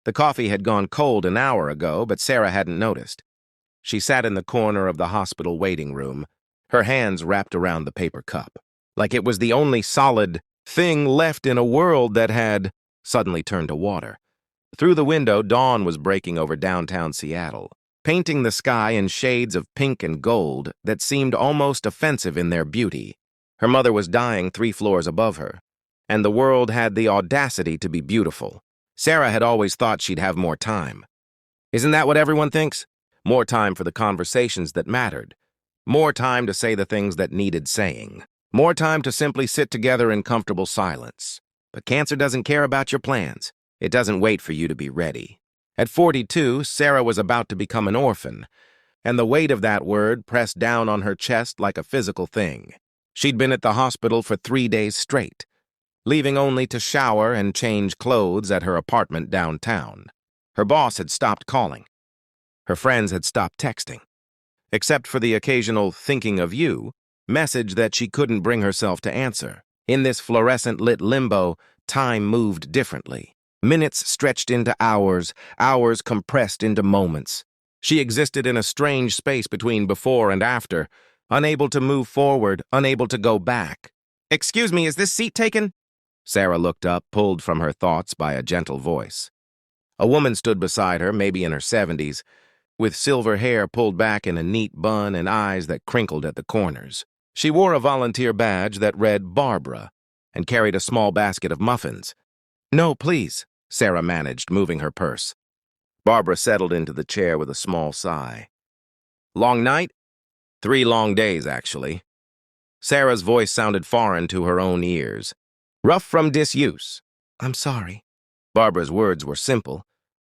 The coffee had gone cold an hour ago, but Sarah hadn't noticed. She sat in the corner of the hospital waiting room, her hands wrapped around the paper cup, like it was the only solid thing left in a world that had suddenly turned to water. Through the window, dawn was breaking over downtown Seattle, painting the sky in shades of pink and gold that seemed almost offensive in their beauty. Her mother was dying 3 floors above her, and the world had the audacity to be beautiful. Sarah had always thought she'd have more time. Isn't that what everyone thinks? More time for the conversations that mattered. More time to say the things that needed saying. More time to simply sit together in comfortable silence. But cancer doesn't care about your plans. It doesn't wait for you to be ready. At 42, Sarah was about to become an orphan, and the weight of that word pressed down on her chest like a physical thing. She'd been at the hospital for 3 days straight, leaving only to shower and change clothes at her apartment downtown. Her boss had stopped calling. Her friends had stopped texting, except for the occasional thinking of you message that she couldn't bring herself to answer. In this fluorescent-lit limbo, time moved differently. Minutes stretched into hours, hours compressed into moments. She existed in a strange space between before and after, unable to move forward, unable to go back. "Excuse me, is this seat taken?" Sarah looked up, pulled from her thoughts by a gentle voice. A woman stood beside her, maybe in her 70s, with silver hair pulled back in a neat bun and eyes that crinkled at the corners. She wore a volunteer badge that read Barbara and carried a small basket of muffins. "No, please," Sarah managed, moving her purse. Barbara settled into the chair with a small sigh. "Long night?" 3 long days, actually. Sarah's voice sounded foreign to her own ears. "Rough from disuse." "I'm sorry." Barbara's words were simple,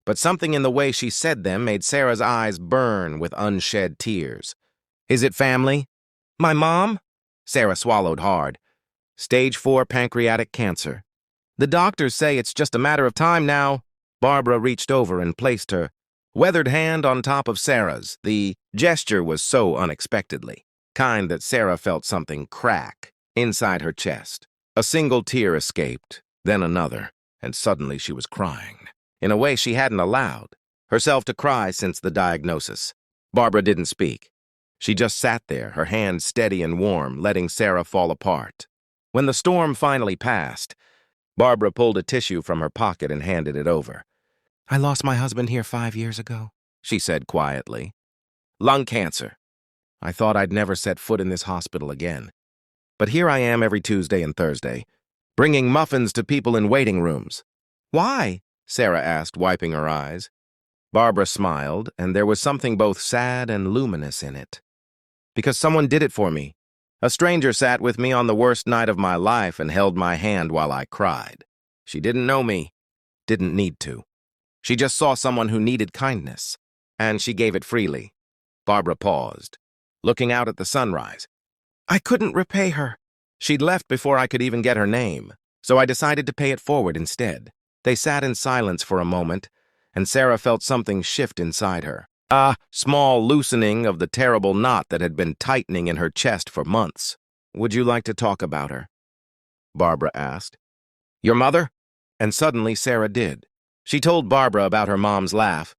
but something in the way she said them made Sarah's eyes burn with unshed tears. "Is it family?" "My mom?" Sarah swallowed hard. "Stage 4 pancreatic cancer. The doctors say it's just a matter of time now." Barbara reached over and placed her weathered hand on top of Sarah's. The gesture was so unexpectedly kind that Sarah felt something crack inside her chest. A single tear escaped, then another, and suddenly she was crying, in a way she hadn't allowed herself to cry since the diagnosis. Barbara didn't speak. She just sat there, her hands steady and warm, letting Sarah fall apart. When the storm finally passed, Barbara pulled a tissue from her pocket and handed it over. "I lost my husband here 5 years ago," she said quietly. "Lung cancer. I thought I'd never set foot in this hospital again. But here I am every Tuesday and Thursday, bringing muffins to people in waiting rooms." "Why?" Sarah asked, wiping her eyes. Barbara smiled, and there was something both sad and luminous in it. "Because someone did it for me. A stranger sat with me on the worst night of my life and held my hand while I cried. She didn't know me, didn't need to. She just saw someone who needed kindness, and she gave it freely." Barbara paused, looking out at the sunrise. "I couldn't repay her. She'd left before I could even get her name, so I decided to pay it forward instead." They sat in silence for a moment, and Sarah felt something shift inside her. A small loosening of the terrible knot that had been tightening in her chest for months. "Would you like to talk about her?" Barbara asked. "Your mother?" And suddenly Sarah did. She told Barbara about her mom's laugh,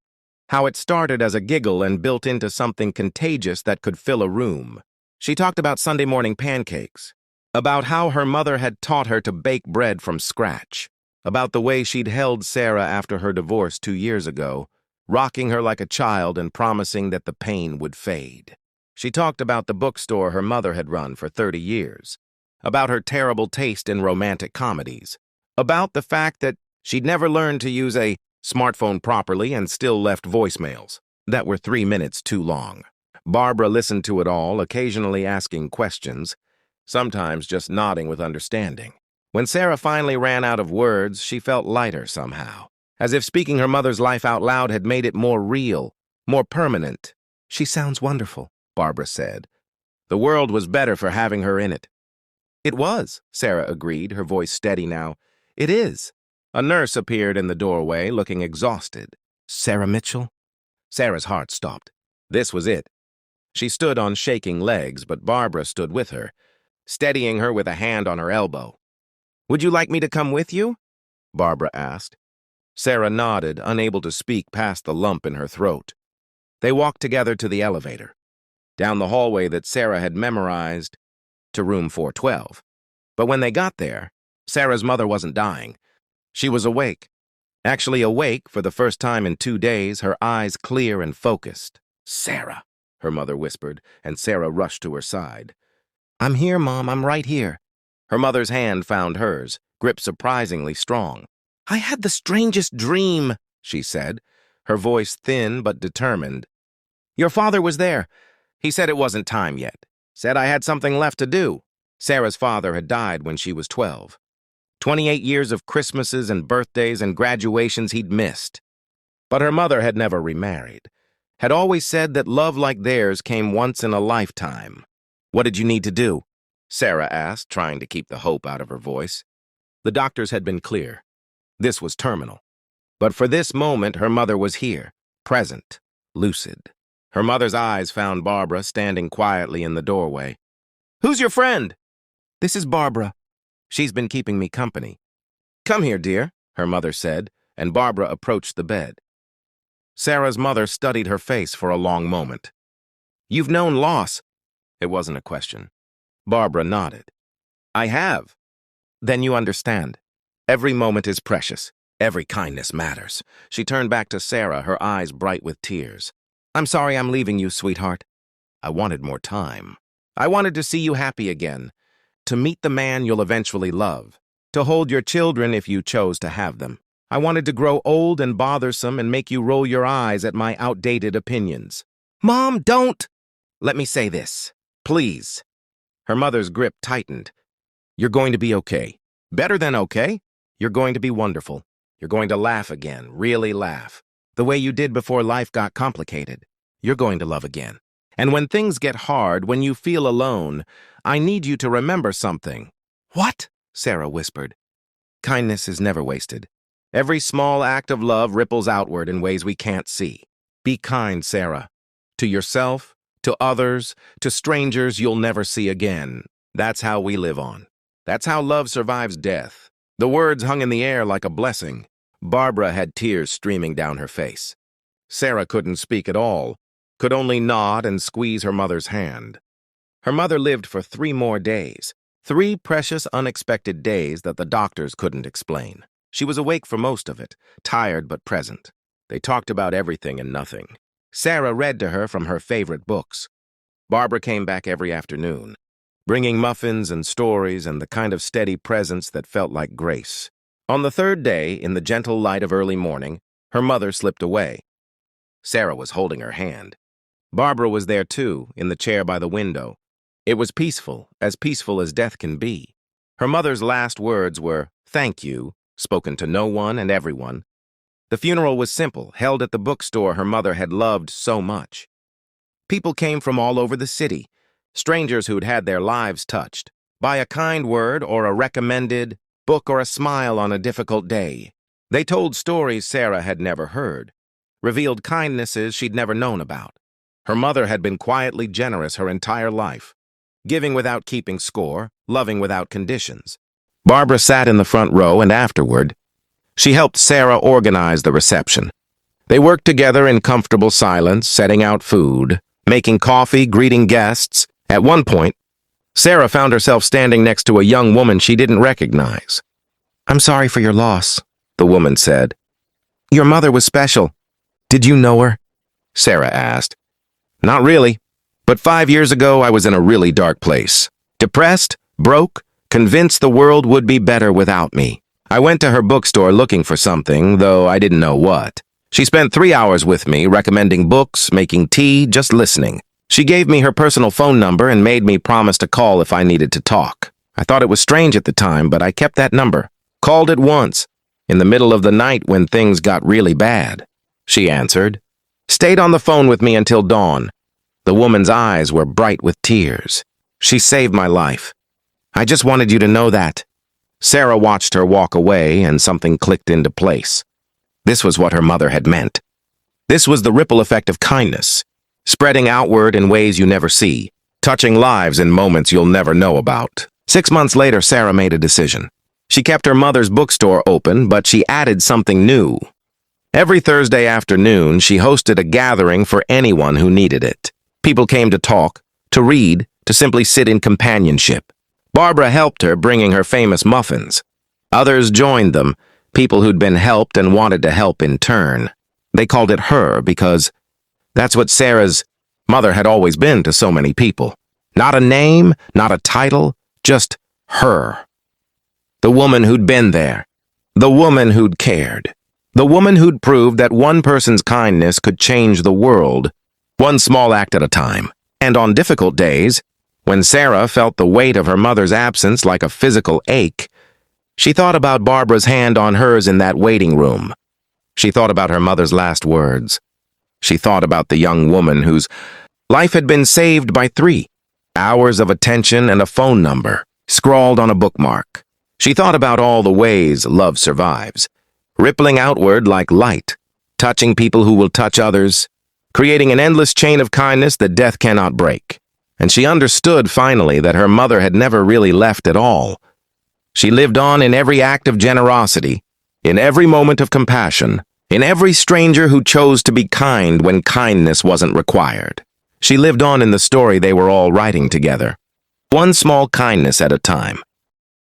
how it started as a giggle and built into something contagious that could fill a room. She talked about Sunday morning pancakes, about how her mother had taught her to bake bread from scratch, about the way she'd held Sarah after her divorce 2 years ago, rocking her like a child and promising that the pain would fade. She talked about the bookstore her mother had run for 30 years, about her terrible taste in romantic comedies, about the fact that she'd never learned to use a smartphone properly and still left voicemails that were 3 minutes too long. Barbara listened to it all, occasionally asking questions, sometimes just nodding with understanding. When Sarah finally ran out of words, she felt lighter somehow, as if speaking her mother's life out loud had made it more real, more permanent. "She sounds wonderful," Barbara said. "The world was better for having her in it." "It was," Sarah agreed, her voice steady now. "It is." A nurse appeared in the doorway, looking exhausted. "Sarah Mitchell?" Sarah's heart stopped. This was it. She stood on shaking legs, but Barbara stood with her, steadying her with a hand on her elbow. "Would you like me to come with you?" Barbara asked. Sarah nodded, unable to speak past the lump in her throat. They walked together to the elevator, down the hallway that Sarah had memorized, to room 412. But when they got there, Sarah's mother wasn't dying. She was awake. Actually awake for the first time in 2 days, her eyes clear and focused. "Sarah," her mother whispered, and Sarah rushed to her side. "I'm here, Mom. I'm right here." Her mother's hand found hers, gripped surprisingly strong. "I had the strangest dream," she said, her voice thin but determined. "Your father was there. He said it wasn't time yet. Said I had something left to do." Sarah's father had died when she was 12. 28 years of Christmases and birthdays and graduations he'd missed. But her mother had never remarried, had always said that love like theirs came once in a lifetime. "What did you need to do?" Sarah asked, trying to keep the hope out of her voice. The doctors had been clear. This was terminal. But for this moment, her mother was here, present, lucid. Her mother's eyes found Barbara standing quietly in the doorway. "Who's your friend?" "This is Barbara. She's been keeping me company." "Come here, dear," her mother said, and Barbara approached the bed. Sarah's mother studied her face for a long moment. "You've known loss." It wasn't a question. Barbara nodded. "I have." "Then you understand. Every moment is precious. Every kindness matters." She turned back to Sarah, her eyes bright with tears. "I'm sorry I'm leaving you, sweetheart. I wanted more time. I wanted to see you happy again, to meet the man you'll eventually love, to hold your children if you chose to have them. I wanted to grow old and bothersome and make you roll your eyes at my outdated opinions." "Mom, don't!" "Let me say this. Please." Her mother's grip tightened. "You're going to be okay. Better than okay. You're going to be wonderful. You're going to laugh again, really laugh. The way you did before life got complicated. You're going to love again. And when things get hard, when you feel alone, I need you to remember something." "What?" Sarah whispered. "Kindness is never wasted. Every small act of love ripples outward in ways we can't see. Be kind, Sarah. To yourself, to others, to strangers you'll never see again. That's how we live on. That's how love survives death." The words hung in the air like a blessing. Barbara had tears streaming down her face. Sarah couldn't speak at all, could only nod and squeeze her mother's hand. Her mother lived for 3 more days, 3 precious, unexpected days that the doctors couldn't explain. She was awake for most of it, tired but present. They talked about everything and nothing. Sarah read to her from her favorite books. Barbara came back every afternoon, bringing muffins and stories and the kind of steady presence that felt like grace. On the 3rd day, in the gentle light of early morning, her mother slipped away. Sarah was holding her hand. Barbara was there too, in the chair by the window. It was peaceful as death can be. Her mother's last words were, "Thank you," spoken to no one and everyone. The funeral was simple, held at the bookstore her mother had loved so much. People came from all over the city, strangers who'd had their lives touched, by a kind word or a recommended book or a smile on a difficult day. They told stories Sarah had never heard, revealed kindnesses she'd never known about. Her mother had been quietly generous her entire life, giving without keeping score, loving without conditions. Barbara sat in the front row, and afterward, she helped Sarah organize the reception. They worked together in comfortable silence, setting out food, making coffee, greeting guests. At one point, Sarah found herself standing next to a young woman she didn't recognize. "I'm sorry for your loss," the woman said. "Your mother was special. Did you know her?" Sarah asked. "Not really, but 5 years ago I was in a really dark place. Depressed, broke, convinced the world would be better without me. I went to her bookstore looking for something, though I didn't know what. She spent 3 hours with me, recommending books, making tea, just listening. She gave me her personal phone number and made me promise to call if I needed to talk. I thought it was strange at the time, but I kept that number. Called it once, in the middle of the night when things got really bad. She answered. Stayed on the phone with me until dawn. The woman's eyes were bright with tears. She saved my life. I just wanted you to know that." Sarah watched her walk away, and something clicked into place. This was what her mother had meant. This was the ripple effect of kindness, spreading outward in ways you never see, touching lives in moments you'll never know about. 6 months later, Sarah made a decision. She kept her mother's bookstore open, but she added something new. Every Thursday afternoon, she hosted a gathering for anyone who needed it. People came to talk, to read, to simply sit in companionship. Barbara helped her, bringing her famous muffins. Others joined them, people who'd been helped and wanted to help in turn. They called it her because that's what Sarah's mother had always been to so many people. Not a name, not a title, just her. The woman who'd been there. The woman who'd cared. The woman who'd proved that one person's kindness could change the world, one small act at a time. And on difficult days, when Sarah felt the weight of her mother's absence like a physical ache, she thought about Barbara's hand on hers in that waiting room. She thought about her mother's last words. She thought about the young woman whose life had been saved by 3 hours of attention and a phone number, scrawled on a bookmark. She thought about all the ways love survives, rippling outward like light, touching people who will touch others, creating an endless chain of kindness that death cannot break. And she understood finally that her mother had never really left at all. She lived on in every act of generosity, in every moment of compassion, in every stranger who chose to be kind when kindness wasn't required. She lived on in the story they were all writing together, one small kindness at a time.